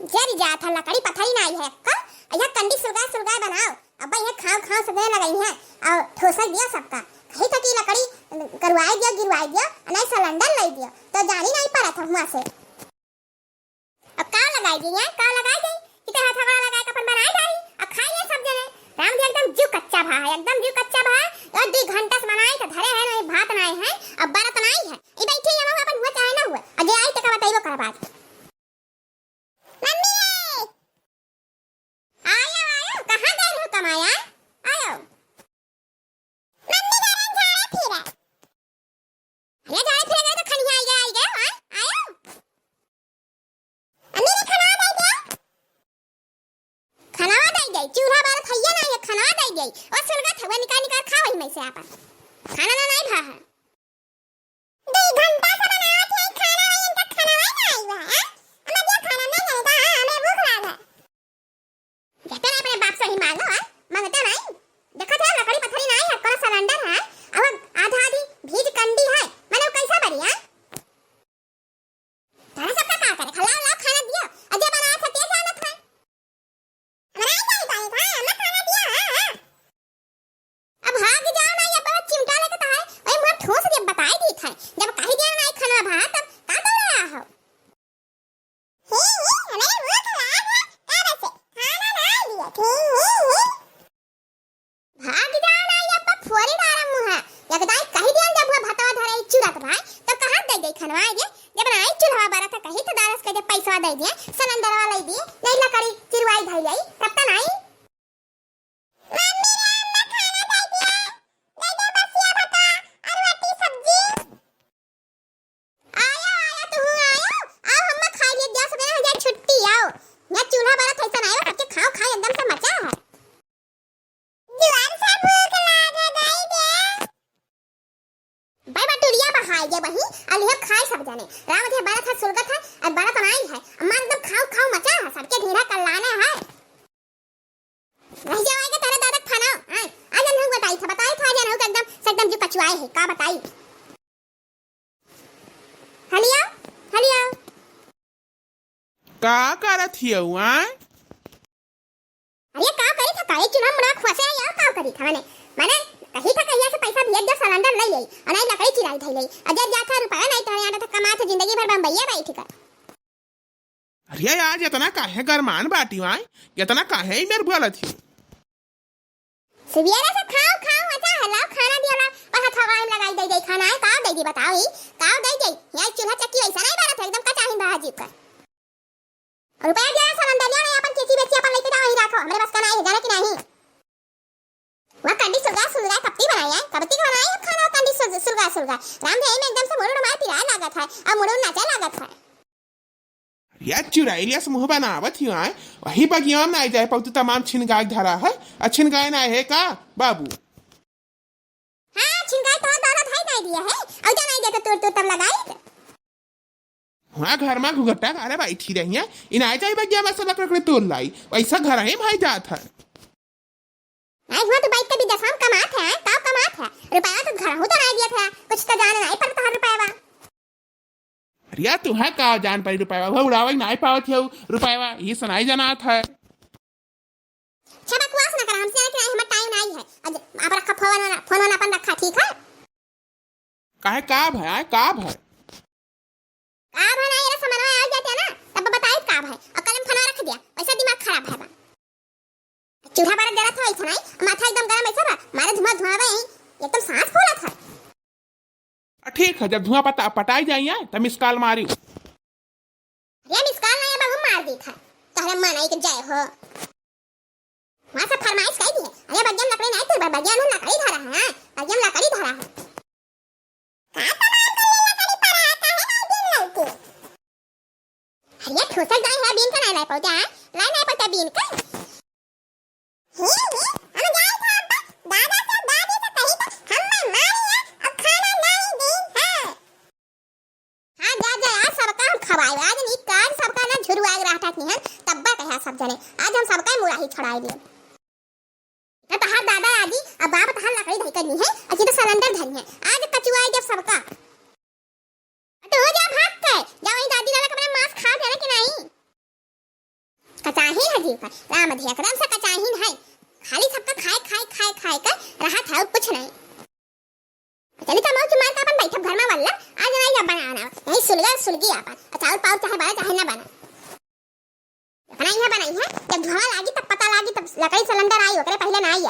जरी जात है लकड़ी पथरी नहीं है का यह कंडी सुलगा सुलगा बनाओ अब यह खाओ खाओ सब लगाई है और ठोसा दिया सबका कहीं तक की लकड़ी करवाई दिया गिरवाई दिया नहीं सिलेंडर लाई दिया तो जानी नहीं पड़ा था वहां से अब का लगाई दी है का लगाई दी किते हाथ हवा लगा के अपन बनाई डाली अब खाई ले सब जने राम जी एकदम जीव कच्चा भा है एकदम जीव कच्चा भा और 2 घंटा से बनाई तो धरे है नहीं भात नहीं है अब बारत नहीं है ई बैठे हम अपन हुआ चाहे ना हुआ अजय आई तक बताइबो कर बात मम्मी आयो आयो कहां गए हो कमाया आयो मम्मी घर जाए फिर अरे जाए फिर गए तो खनिया आई गए आयो अम्मी ने खाना दे दे खाना दे दे चूल्हा बार खइया ना ये खाना दे दे और सुलगा थवा निकाल निकाल खा वही में से आपन खाना ना नहीं भा है 2 घंटा से बनावत है खाना नहीं तक खाना नहीं आई बा हमें जो खाना नहीं मिलता हमें भूख लाग है कहते ना अपने बाप से ही मांगो मांगते नहीं देखो थे लकड़ी पथरी नहीं है कोना सिलेंडर है अब आधा आधी भीज कंडी है माने कैसा बढ़िया तारा सबका का करे खलाओ लाओ खाना दियो अजय बनाया था ते जाना था हमरा नहीं पाई था हमें खाना दिया अब भाग जाओ ना ये बहुत चिमटा लेके है ओए मुंह ठोस दे बताई दी था जब कही दिया नहीं खाना भात तब का दौड़ा हो हमें भूख लाग है का बसे खाना नहीं दिया भाग जाओ ना ये पर फोरी डारा मुंह है यकदाई कही दिया जब वो भतवा धरे चुरत भाई तो कहां दे दे खनवा ये जब नहीं चूल्हा बारा था कहीं तो दारस के पैसा दे दिए सिलेंडर वाला दे दिए नहीं लकड़ी चिरवाई धई आई तब तो नहीं मम्मी ने अम्मा खाना दे दिया दे दे बसिया बता और रोटी सब्जी आयो आयो तू आयो आओ हम खा लिए 10,000 छुट्टी आओ मैं चूल्हा बारा था ऐसा नहीं करके खाओ खाओ एकदम से मचा है जुआन से भूख लाग गई दे भाई बटुरिया बहाई जे बही अलिया खाए सब जाने राम थे बारा था सुलगा था और बारा तो नहीं है अम्मा एकदम खाओ खाओ मचा है सबके ढेरा कल्लाना है रह जाएगा तेरा दादा खाना आज हम बताई था जन हो एकदम जो कचुआए है का बताई हलिया हलिया का करत हियो अरे का करी था काहे चुना मुड़ा खसे या का करी था माने कहीं था कहिया से पैसा भेज दे सिलेंडर ले आई और नहीं लकड़ी चिराई थई ले अजर जाता रुपया नहीं तो यहाँ तो कमा थे जिंदगी भर बम्बईया बैठ कर अरे यार इतना काहे गरमान बाटी वाई इतना काहे ही मेरे बोलत थी सवेरे से खाओ खाओ मचा है लाओ खाना दियो ला और हथवा में लगाई दे खाना है का दे दी बताओ ही का दे दे यहां चूल्हा चक्की ऐसा नहीं बारा था एकदम कच्चा ही बाजी का रुपया दिया सिलेंडर लिया अपन किसी बेची अपन लेके जाओ ही रखो हमरे बस का नहीं है जाने की नहीं वह कंडी सुलगा कपटी बनाई है कपटी को बनाई खाना कंडी सुलगा राम भाई में एकदम से मुड़ो मार पिरा लागत है और मुड़ो नाचे लागत है यार चुराइलिया से मुंह बनावत ही आए वही बगिया में आई जाए पौतु तमाम छिनगाय धरा है छिनगाय ना है का बाबू हां छिनगाय तो दौलत है नहीं दिया है और जो नहीं देता तोड़ तोड़ तब लगाई वहाँ घर में घुघटा अरे बैठी रही है इन आ जाए बगिया में से लकड़ी तोड़ लाई वैसा घर ही भाई जात है नहीं हुआ तो बाइक का भी दसम कमात है ताव कमात है रुपया तो घर हो तो नहीं दिया था कुछ तो जाने नहीं पर तो रुपया बा अरे तू है का जान पाई रुपया वो उड़ावे नहीं पावत है रुपया ये सुनाई जाना था छबकवास ना कर हमसे कि हम टाइम नहीं है आज आप रखा फोन अपन रखा ठीक है काहे का भाई का भाई नहीं ये समझ में आ जाते ना तब बताई का भाई और कलम फना रख दिया वैसा दिमाग खराब है बा चूल्हा बारा जरा था ऐसा नहीं माथा एकदम गरम ऐसा बा मारे धुआं भाई एकदम सांस फूला था ठीक है जब धुआं पटाई जाइए तब मिसकाल मारी ये मिसकाल नहीं है हम मार दी था तहरे मन आई के जय हो वहां से फरमाइश कही दी अरे बगियम लकड़ी नहीं तो बगियम लकड़ी धरा है बगियम लकड़ी धरा है का तमाम कर ले लकड़ी पर आता है नहीं दिन लौकी अरे ठोसल जाए है बीन का नहीं लाई पहुंचा है लाई नहीं पहुंचा बीन का हम जाए था दादा से दादी से कही तो हम मारिया और खाना नहीं दी है हां जा आज सबका हम खवाए आज नहीं काज सबका ना झुरवाग रहा था कि हम तब्बा कहा सब जने आज हम सबका मुड़ा ही छड़ाए दिए तो हर दादा आदि अब बाप तो हर लकड़ी धई करनी है अच्छी तो सिलेंडर धनी है आज कचुआए जब सबका तो हो जा भाग के जाओ दादी दादा का मांस खा जाना कि नहीं कचाहीन है जी पर राम अधिया एकदम से कचाहीन है, खाली सबका खाए खाए खाए खाए कर राहत है और कुछ नहीं। चली तो मौज मार का अपन बैठब घर में वल्ला आज नहीं अब बनाना नहीं सुलगा सुलगी अपन चावल पाव चाहे बना चाहे ना बना बनाई है जब धुआं लागी तब पता लागी तब लकड़ी सिलेंडर आई ओकरे पहले ना आई।